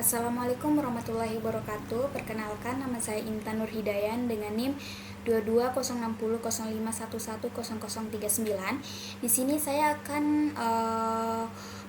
Assalamualaikum warahmatullahi wabarakatuh. Perkenalkan, nama saya Intan Nurhidayan dengan NIM 220600511039. Di sini saya akan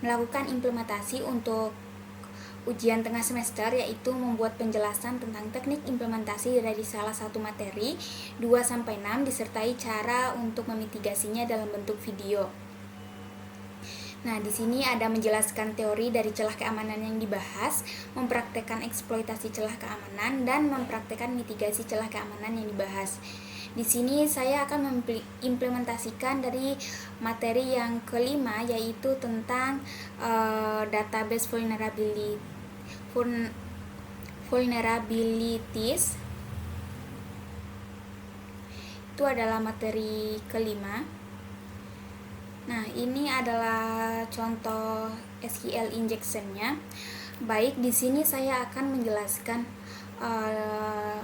melakukan implementasi untuk ujian tengah semester, yaitu membuat penjelasan tentang teknik implementasi dari salah satu materi 2-6 disertai cara untuk memitigasinya dalam bentuk video. Nah, di sini ada menjelaskan teori dari celah keamanan yang dibahas, mempraktekkan eksploitasi celah keamanan, dan mempraktekkan mitigasi celah keamanan yang dibahas. Di sini saya akan mengimplementasikan dari materi yang kelima, yaitu tentang database vulnerabilities. Itu adalah materi kelima. Nah, ini adalah contoh SQL injection-nya. Baik, di sini saya akan menjelaskan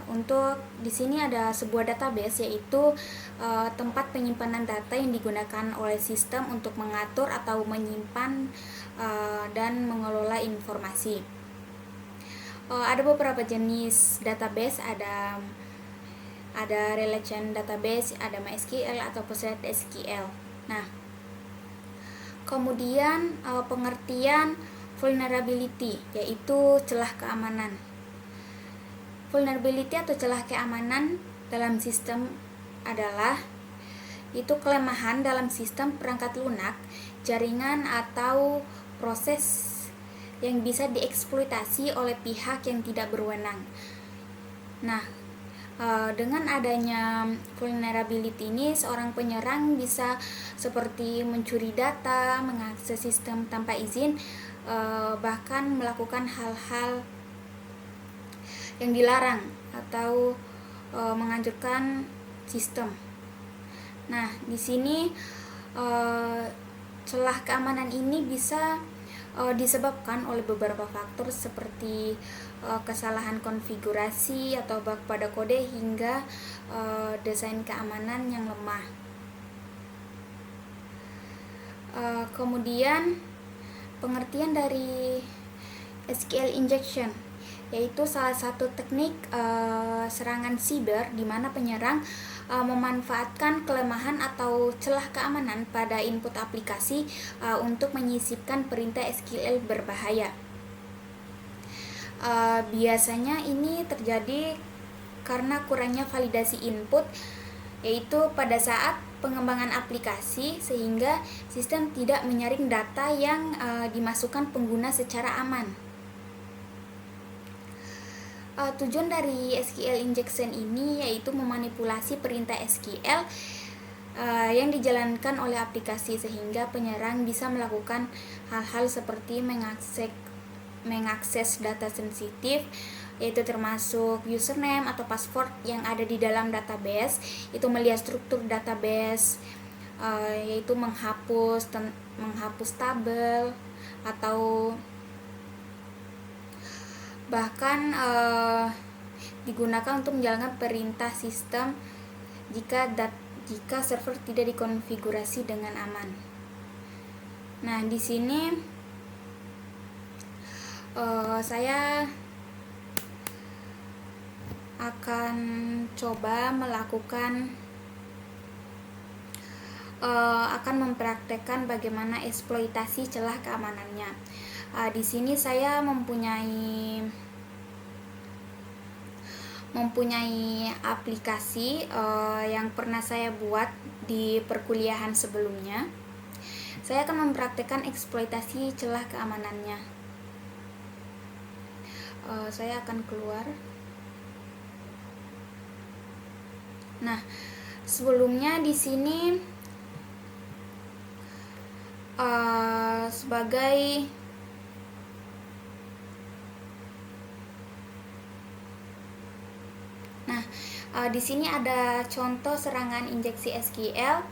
untuk di sini ada sebuah database, yaitu tempat penyimpanan data yang digunakan oleh sistem untuk mengatur atau menyimpan dan mengelola informasi. Ada beberapa jenis database, ada relation database, ada MySQL atau PostgreSQL. Nah, kemudian pengertian vulnerability, yaitu celah keamanan. Vulnerability atau celah keamanan dalam sistem adalah itu kelemahan dalam sistem perangkat lunak, jaringan atau proses yang bisa dieksploitasi oleh pihak yang tidak berwenang. Nah, dengan adanya vulnerability ini, seorang penyerang bisa seperti mencuri data, mengakses sistem tanpa izin, bahkan melakukan hal-hal yang dilarang atau menghancurkan sistem. Nah, di sini celah keamanan ini bisa disebabkan oleh beberapa faktor seperti kesalahan konfigurasi atau bug pada kode hingga desain keamanan yang lemah. Kemudian pengertian dari SQL injection, yaitu salah satu teknik serangan siber di mana penyerang memanfaatkan kelemahan atau celah keamanan pada input aplikasi untuk menyisipkan perintah SQL berbahaya. Biasanya ini terjadi karena kurangnya validasi input, yaitu pada saat pengembangan aplikasi, sehingga sistem tidak menyaring data yang dimasukkan pengguna secara aman. Tujuan dari SQL injection ini yaitu memanipulasi perintah SQL yang dijalankan oleh aplikasi, sehingga penyerang bisa melakukan hal-hal seperti mengakses data sensitif, yaitu termasuk username atau password yang ada di dalam database, itu melihat struktur database, yaitu menghapus tabel, atau bahkan digunakan untuk menjalankan perintah sistem jika server tidak dikonfigurasi dengan aman. Nah, di sini saya akan coba akan mempraktekkan bagaimana eksploitasi celah keamanannya. Di sini saya mempunyai aplikasi yang pernah saya buat di perkuliahan sebelumnya. Saya akan mempraktekkan eksploitasi celah keamanannya. Saya akan keluar. Nah, sebelumnya di sini sebagai di sini ada contoh serangan injeksi SQL,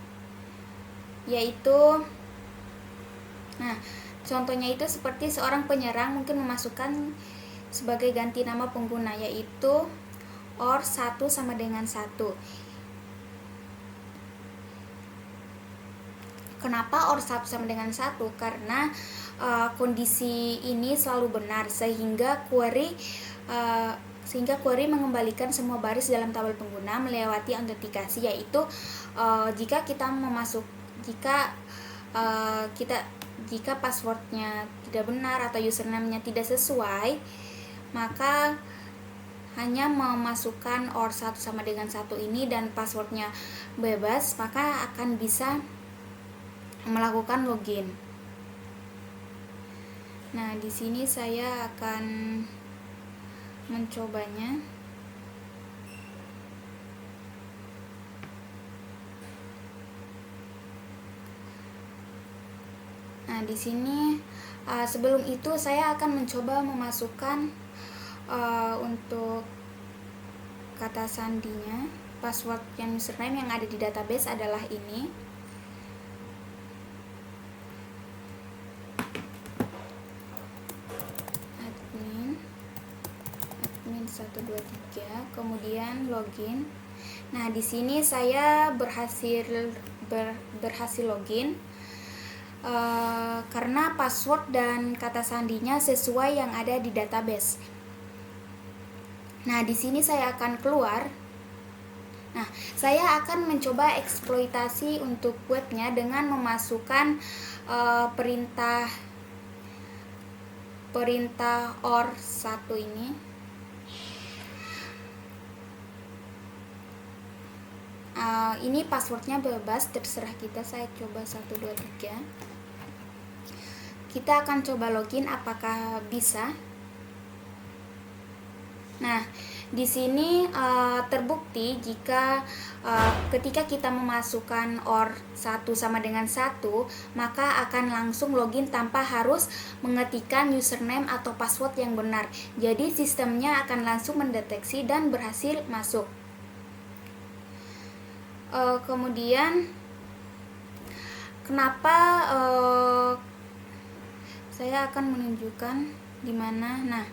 yaitu contohnya itu seperti seorang penyerang mungkin memasukkan sebagai ganti nama pengguna, yaitu OR 1 sama dengan 1. Kenapa OR 1 sama dengan 1? Karena kondisi ini selalu benar sehingga query mengembalikan semua baris dalam tabel pengguna melewati autentikasi, yaitu jika passwordnya tidak benar atau username-nya tidak sesuai, maka hanya memasukkan OR 1 sama dengan 1 ini dan passwordnya bebas, maka akan bisa melakukan login. Nah, di sini saya akan mencobanya. Nah, di sini sebelum itu saya akan mencoba memasukkan untuk kata sandinya. Password yang username yang ada di database adalah ini. Admin 123, kemudian login. Nah, di sini saya berhasil login karena password dan kata sandinya sesuai yang ada di database. Nah, di sini saya akan keluar. Nah, saya akan mencoba eksploitasi untuk webnya dengan memasukkan perintah OR 1 ini. Ini passwordnya bebas, terserah kita. Saya coba 123. Kita akan coba login, apakah bisa. Nah, di sini terbukti jika ketika kita memasukkan OR 1 sama dengan 1, maka akan langsung login tanpa harus mengetikkan username atau password yang benar. Jadi sistemnya akan langsung mendeteksi dan berhasil masuk. Kemudian kenapa saya akan menunjukkan di mana. Nah,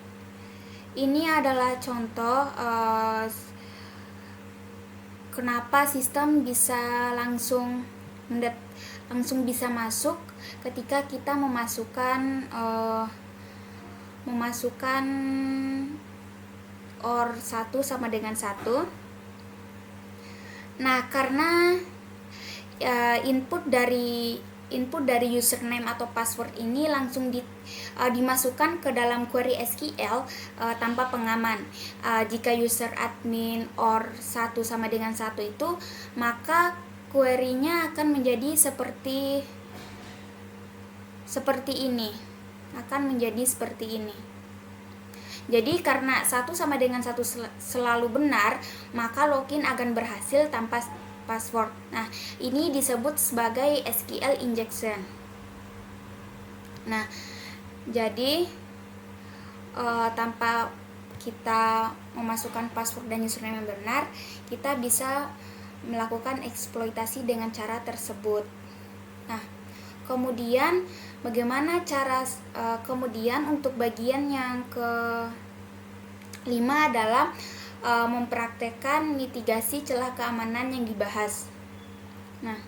ini adalah contoh kenapa sistem bisa langsung bisa masuk ketika kita memasukkan OR 1 sama dengan 1. Nah, karena input dari username atau password ini langsung dimasukkan ke dalam query SQL tanpa pengaman. Jika user admin OR 1 sama dengan 1 itu, maka query-nya akan menjadi seperti ini. Jadi karena 1 sama dengan 1 selalu benar, maka login akan berhasil tanpa password. Nah, ini disebut sebagai SQL injection. Nah, jadi tanpa kita memasukkan password dan username yang benar, kita bisa melakukan eksploitasi dengan cara tersebut. Nah, kemudian bagaimana cara kemudian untuk bagian yang ke-5 adalah mempraktekkan mitigasi celah keamanan yang dibahas. Nah,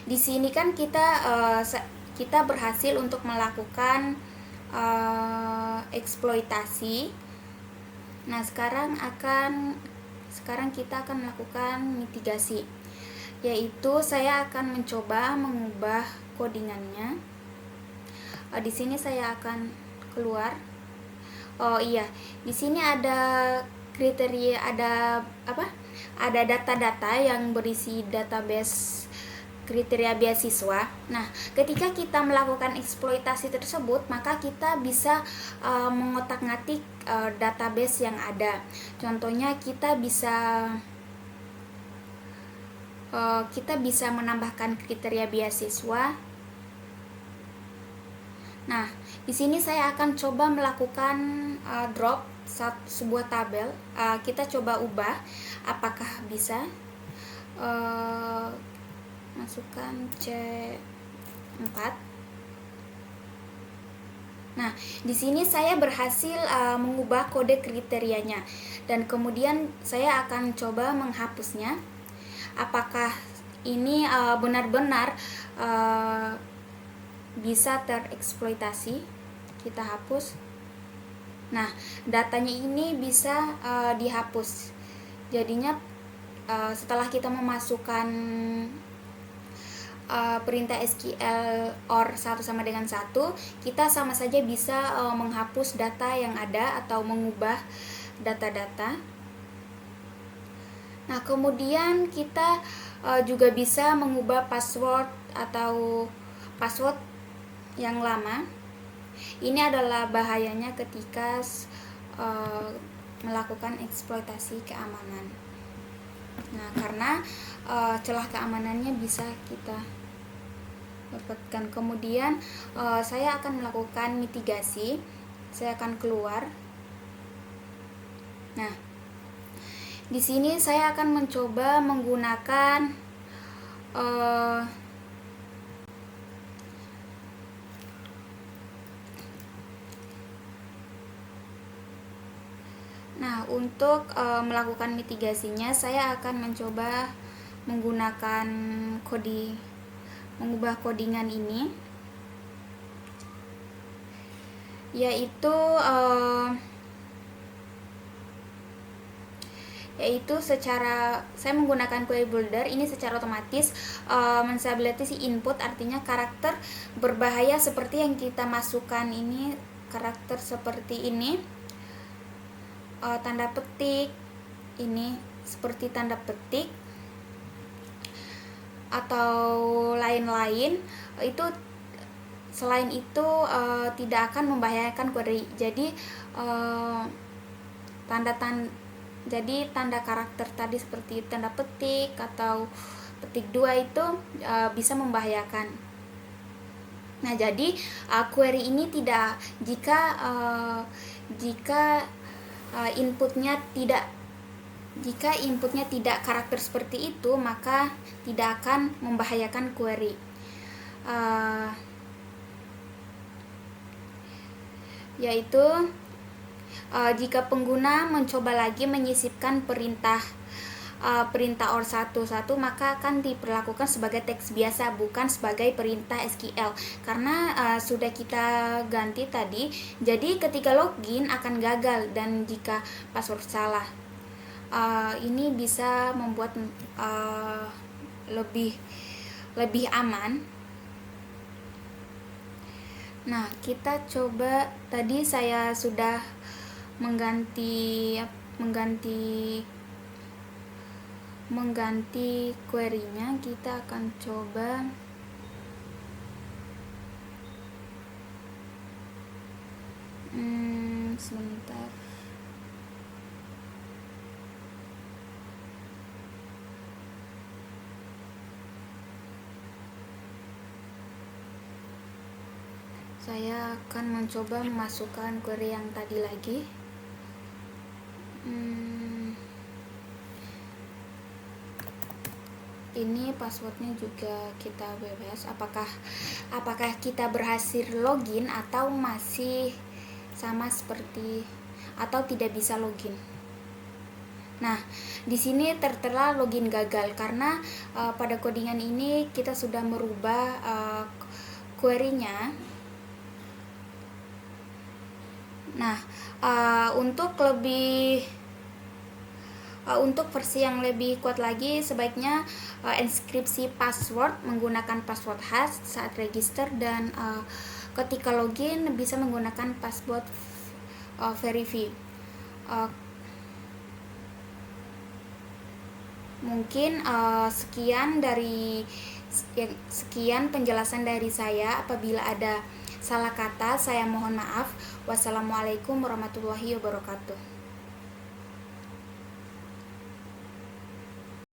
di sini kan kita berhasil untuk melakukan eksploitasi. Nah, sekarang kita akan melakukan mitigasi, yaitu saya akan mencoba mengubah codingannya. Di sini saya akan keluar. Di sini ada kriteria, ada data-data yang berisi database kriteria beasiswa. Nah, ketika kita melakukan eksploitasi tersebut, maka kita bisa mengotak-ngatik database yang ada. Contohnya kita bisa menambahkan kriteria beasiswa. Nah, di sini saya akan coba melakukan drop sebuah tabel. Kita coba ubah apakah bisa. Masukkan C4. Nah, di sini saya berhasil mengubah kode kriterianya, dan kemudian saya akan coba menghapusnya. Apakah ini benar-benar bisa tereksploitasi. Kita hapus. Nah, datanya ini bisa dihapus. Jadinya setelah kita memasukkan perintah SQL OR 1 sama dengan 1, kita sama saja bisa menghapus data yang ada atau mengubah data-data. Nah, kemudian kita juga bisa mengubah password atau password yang lama. Ini adalah bahayanya ketika melakukan eksploitasi keamanan. Nah, karena celah keamanannya bisa kita dapatkan. Kemudian saya akan melakukan mitigasi. Saya akan keluar. Nah, di sini saya akan mencoba menggunakan untuk melakukan mitigasinya, saya akan mencoba menggunakan mengubah codingan ini, yaitu secara saya menggunakan query builder ini secara otomatis menstability input, artinya karakter berbahaya seperti yang kita masukkan ini, karakter seperti ini, tanda petik ini seperti tanda petik atau lain-lain, itu selain itu tidak akan membahayakan query. Jadi tanda karakter tadi seperti tanda petik atau petik 2 itu bisa membahayakan. Nah, jadi query ini tidak, jika inputnya tidak karakter seperti itu, maka tidak akan membahayakan query. Yaitu jika pengguna mencoba lagi menyisipkan perintah OR 1, maka akan diperlakukan sebagai teks biasa, bukan sebagai perintah SQL, karena sudah kita ganti tadi. Jadi ketika login akan gagal, dan jika password salah, ini bisa membuat lebih aman. Nah, kita coba, tadi saya sudah mengganti query-nya. Kita akan coba sebentar. Saya akan mencoba memasukkan query yang tadi lagi. Ini passwordnya juga kita bebas. Apakah kita berhasil login atau masih sama seperti, atau tidak bisa login? Nah, di sini tertera login gagal karena pada codingan ini kita sudah merubah query-nya. Nah, untuk versi yang lebih kuat lagi, sebaiknya enkripsi password menggunakan password hash saat register, dan ketika login bisa menggunakan password verify. Mungkin sekian penjelasan dari saya. Apabila ada salah kata, saya mohon maaf. Wassalamualaikum warahmatullahi wabarakatuh.